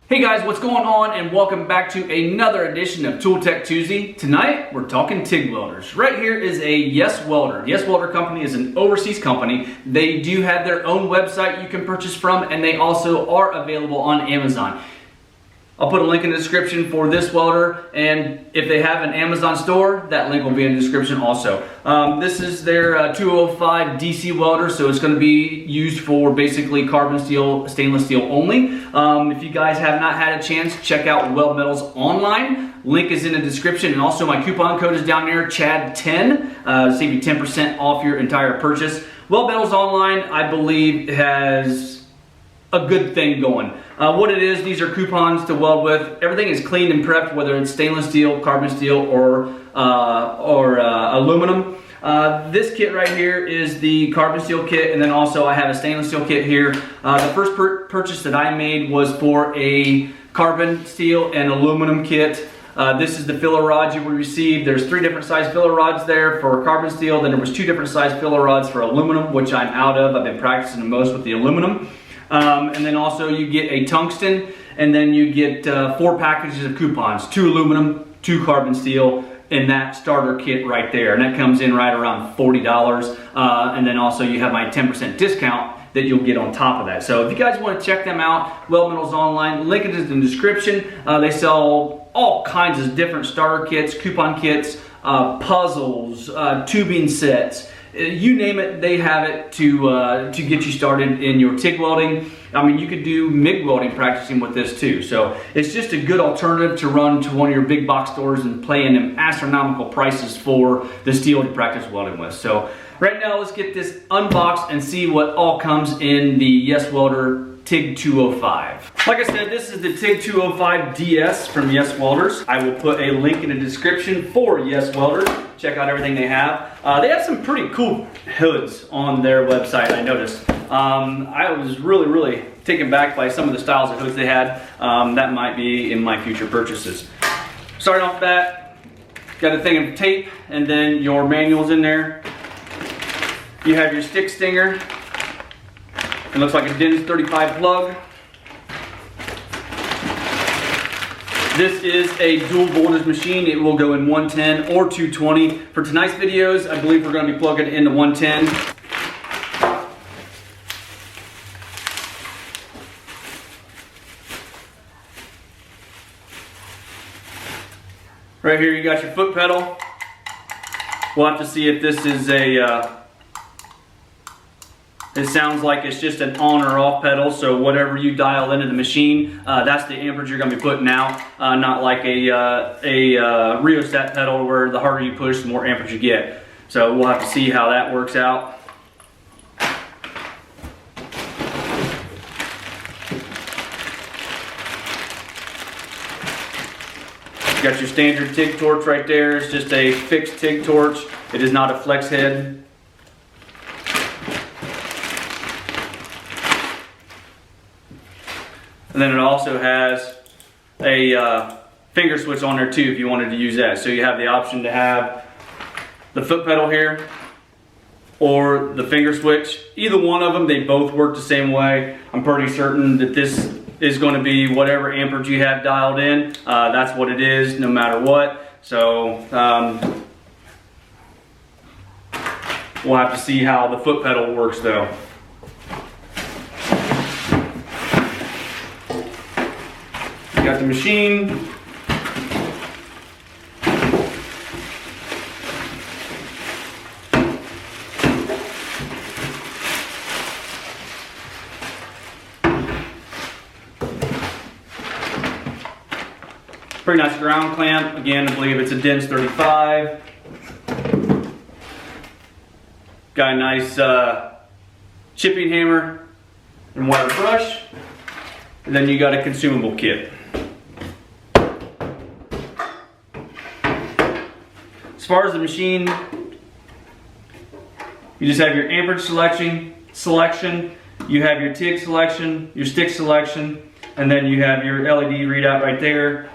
Hey guys, what's going on? And welcome back to another edition of Tool Tech Tuesday. Tonight, we're talking TIG welders. Right here is a YesWelder. YesWelder company is an overseas company. They do have their own website you can purchase from, and they also are available on Amazon. I'll put a link in the description for this welder, and if they have an Amazon store, that link will be in the description also. This is their 205 DC welder, so it's going to be used for basically carbon steel, stainless steel only. If you guys have not had a chance, check out Weld Metals online. Link is in the description, and also my coupon code is down there, CHAD10, save you 10% off your entire purchase. Weld Metals online, I believe, has a good thing going. What it is, these are coupons to weld with. Everything is cleaned and prepped, whether it's stainless steel, carbon steel, or aluminum. This kit right here is the carbon steel kit, and then also I have a stainless steel kit here. The first purchase that I made was for a carbon steel and aluminum kit. This is the filler rods you will receive. There's 3 different size filler rods there for carbon steel. Then there was 2 different size filler rods for aluminum, which I'm out of. I've been practicing the most with the aluminum. And then also you get a tungsten, and then you get 4 packages of coupons, 2 aluminum, 2 carbon steel, in that starter kit right there. And that comes in right around $40. And then also you have my 10% discount that you'll get on top of that. So if you guys want to check them out, Weld Metals online, link it in the description. They sell all kinds of different starter kits, coupon kits, puzzles, tubing sets. You name it, they have it to get you started in your TIG welding. I mean, you could do MIG welding practicing with this too. So it's just a good alternative to run to one of your big box stores and pay in them astronomical prices for the steel to practice welding with. So right now, let's get this unboxed and see what all comes in the YesWelder Tig205. Like I said, this is the Tig225DS from YesWelders. I will put a link in the description for YesWelder. Check out everything they have. They have some pretty cool hoods on their website, I noticed. I was really taken back by some of the styles of hoods they had. That might be in my future purchases. Starting off that, got a thing of tape, and then your manual's in there. You have your stick stinger. It looks like a DINS 35 plug. This is a dual voltage machine. It will go in 110 or 220. For tonight's videos, I believe we're going to be plugging it into 110. Right here you got your foot pedal. We'll have to see if this is a it sounds like it's just an on or off pedal, so whatever you dial into the machine, that's the amperage you're going to be putting out, not like a rheostat pedal where the harder you push, the more amperage you get. So we'll have to see how that works out. You got your standard TIG torch right there. It's just a fixed TIG torch. It is not a flex head. And then it also has a finger switch on there too if you wanted to use that. So you have the option to have the foot pedal here or the finger switch. Either one of them, they both work the same way. I'm pretty certain that this is going to be whatever amperage you have dialed in. That's what it is no matter what. So we'll have to see how the foot pedal works though. Got the machine. Pretty nice ground clamp. Again, I believe it's a DINS 35. Got a nice chipping hammer and wire brush. And then you got a consumable kit. As far as the machine, you just have your amperage selection, you have your TIG selection, your stick selection, and then you have your LED readout right there,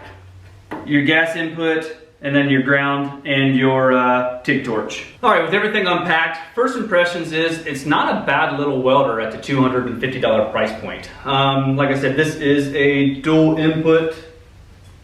your gas input, and then your ground and your TIG torch. All right, with everything unpacked, first impressions is it's not a bad little welder at the $250 price point. Like I said, this is a dual input,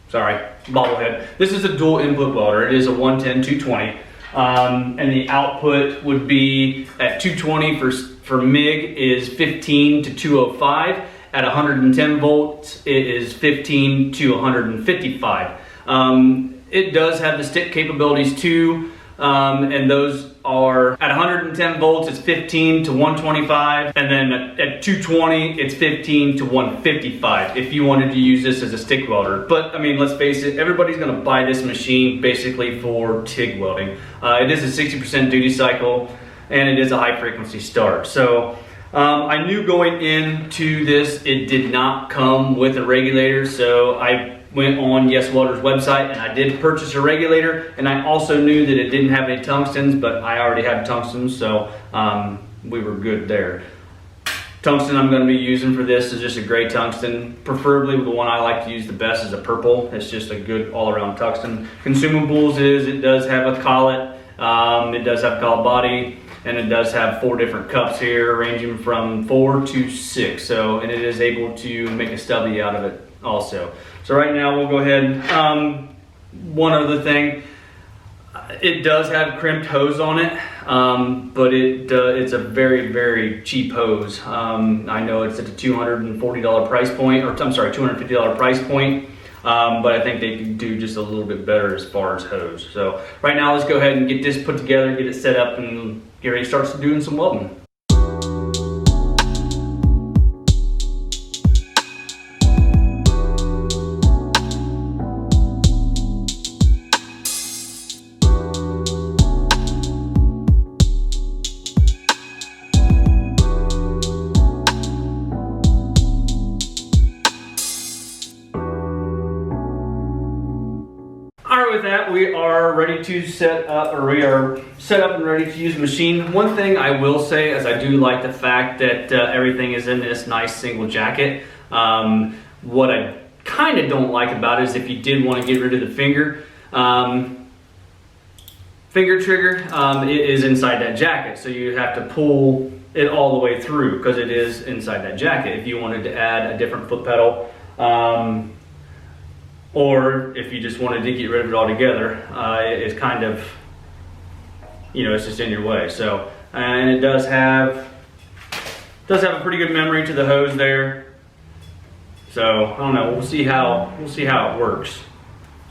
sorry, bobblehead. This is a dual input welder. It is a 110-220. And the output would be at 220 for MIG is 15 to 205. At 110 volts, it is 15 to 155. It does have the stick capabilities too, and those are at 110 volts, it's 15 to 125, and then at 220, it's 15 to 155 if you wanted to use this as a stick welder. But I mean, let's face it, everybody's gonna buy this machine basically for TIG welding. It is a 60% duty cycle, and it is a high frequency start. So I knew going into this, it did not come with a regulator, so I went on YesWelder's website and I did purchase a regulator, and I also knew that it didn't have any tungstens, but I already had tungstens, so we were good there. Tungsten I'm going to be using for this is just a gray tungsten. Preferably the one I like to use the best is a purple. It's just a good all-around tungsten. Consumables is it does have a collet, it does have a collet body, and it does have 4 different cups here ranging from 4 to 6. So, and it is able to make a stubby out of it also. So right now we'll go ahead, one other thing, it does have crimped hose on it, but it's a very, very cheap hose. I know it's at a $240 price point, or I'm sorry, $250 price point, but I think they can do just a little bit better as far as hose. So right now let's go ahead and get this put together, get it set up, and get ready to start doing some welding. With that, we are ready to set up, or we are set up and ready to use the machine. One thing I will say is I do like the fact that everything is in this nice single jacket. What I kind of don't like about it is if you did want to get rid of the finger trigger, it is inside that jacket, so you have to pull it all the way through because it is inside that jacket. If you wanted to add a different foot pedal, or if you just wanted to get rid of it altogether, it's kind of, you know, it's just in your way. So, and it does have a pretty good memory to the hose there. So I don't know. We'll see how it works.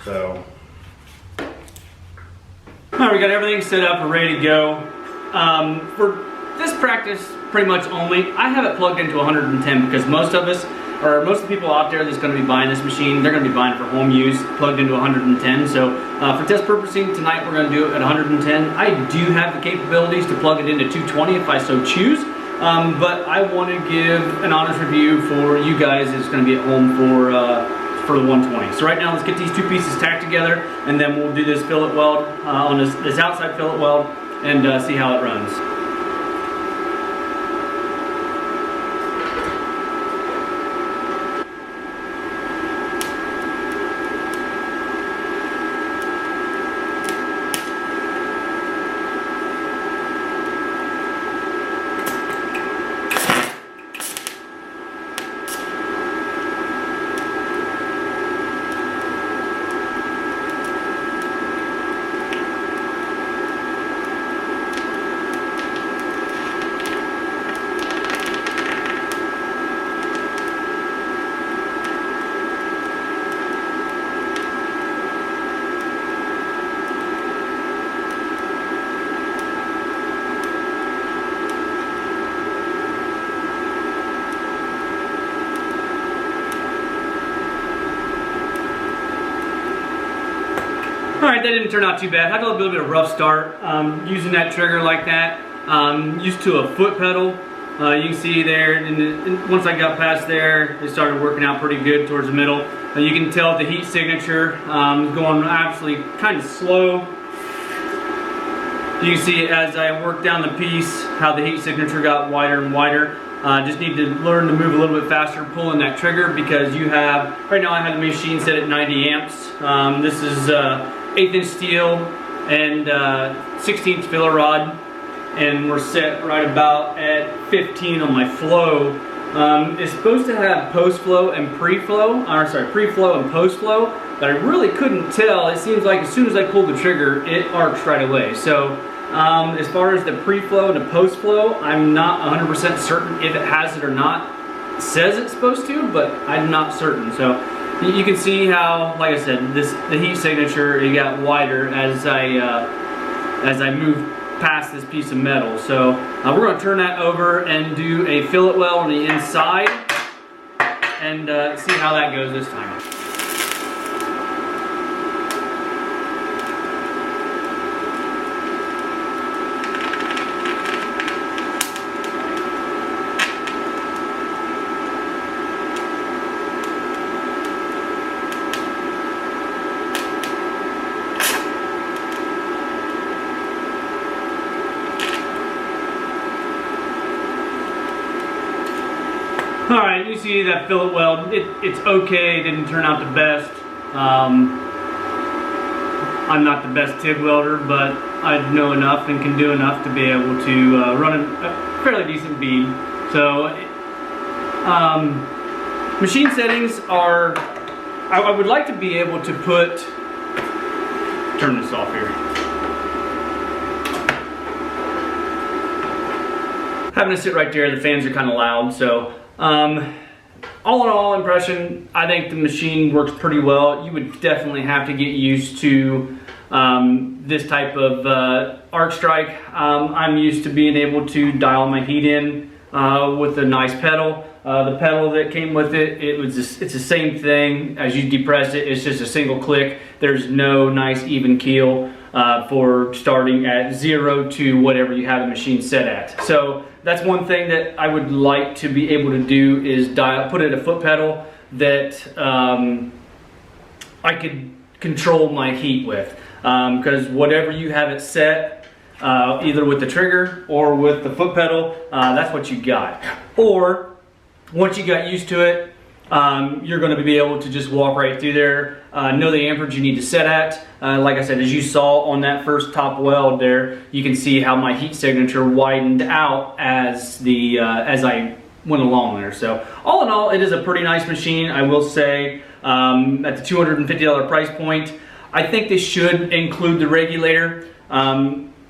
So, all right, we got everything set up and ready to go. For this practice, pretty much only, I have it plugged into 110 because most of the people out there that's going to be buying this machine, they're going to be buying it for home use, plugged into 110. So for test purposing tonight, we're going to do it at 110. I do have the capabilities to plug it into 220 if I so choose, but I want to give an honest review for you guys that's going to be at home for the 120. So right now, let's get these 2 pieces tacked together, and then we'll do this fillet weld on this outside fillet weld and see how it runs. Alright, that didn't turn out too bad. I had a little bit of a rough start using that trigger like that. Used to a foot pedal. You can see there, and once I got past there, it started working out pretty good towards the middle. You can tell the heat signature going absolutely kind of slow. You can see as I worked down the piece how the heat signature got wider and wider. Just need to learn to move a little bit faster pulling that trigger because you have, right now I have the machine set at 90 amps. This is 1/8" steel and 16" filler rod, and we're set right about at 15 on my flow. It's supposed to have post flow and pre-flow, pre-flow and post flow, but I really couldn't tell. It seems like as soon as I pulled the trigger, it arcs right away. So as far as the pre-flow and the post flow, I'm not 100% certain if it has it or not. It says it's supposed to, but I'm not certain. So you can see how, like I said, the heat signature, it got wider as I moved past this piece of metal. So we're going to turn that over and do a fillet weld on the inside and see how that goes this time. Alright, you see that fillet weld, it's okay, it didn't turn out the best. I'm not the best TIG welder, but I know enough and can do enough to be able to run a fairly decent bead. So, machine settings are, I would like to be able to turn this off here. Having to sit right there, the fans are kind of loud, so all in all impression, I think the machine works pretty well. You would definitely have to get used to this type of arc strike. I'm used to being able to dial my heat in with a nice pedal. The pedal that came with it's the same thing. As you depress it, it's just a single click. There's no nice even keel for starting at 0 to whatever you have the machine set at. So that's one thing that I would like to be able to do is put in a foot pedal that I could control my heat with. Because whatever you have it set, either with the trigger or with the foot pedal, that's what you got. Or once you got used to it, you're going to be able to just walk right through there, know the amperage you need to set at. Like I said, as you saw on that first top weld there, you can see how my heat signature widened out as I went along there. So all in all, it is a pretty nice machine, I will say. At the $250 price point, I think they should include the regulator.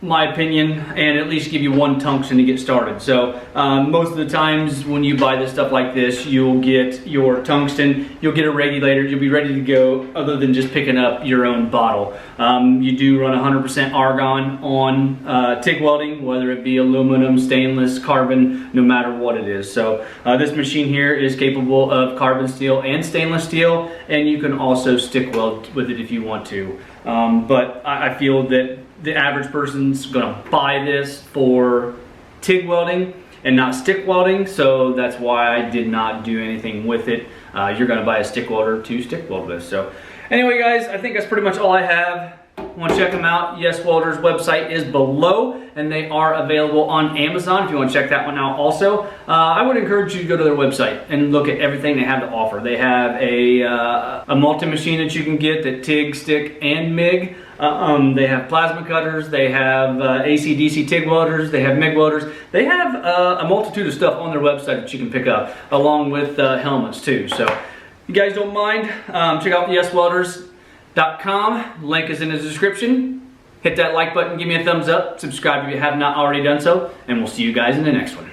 My opinion, and at least give you one tungsten to get started. So most of the times when you buy this stuff like this, you'll get your tungsten, you'll get a regulator, you'll be ready to go, other than just picking up your own bottle. You do run 100% argon on TIG welding, whether it be aluminum, stainless, carbon, no matter what it is. So this machine here is capable of carbon steel and stainless steel, and you can also stick weld with it if you want to. But I feel that the average person's gonna buy this for TIG welding and not stick welding, so that's why I did not do anything with it. You're gonna buy a stick welder to stick weld with. So anyway guys, I think that's pretty much all I have. Want to check them out? YesWelder's website is below, and they are available on Amazon if you want to check that one out also. I would encourage you to go to their website and look at everything they have to offer. They have a multi-machine that you can get that TIG, stick, and MIG. They have plasma cutters, they have AC/DC TIG welders, they have MIG welders. They have a multitude of stuff on their website that you can pick up, along with helmets too. So if you guys don't mind, check out YesWelders.com. Link is in the description. Hit that like button, give me a thumbs up, subscribe if you have not already done so, and we'll see you guys in the next one.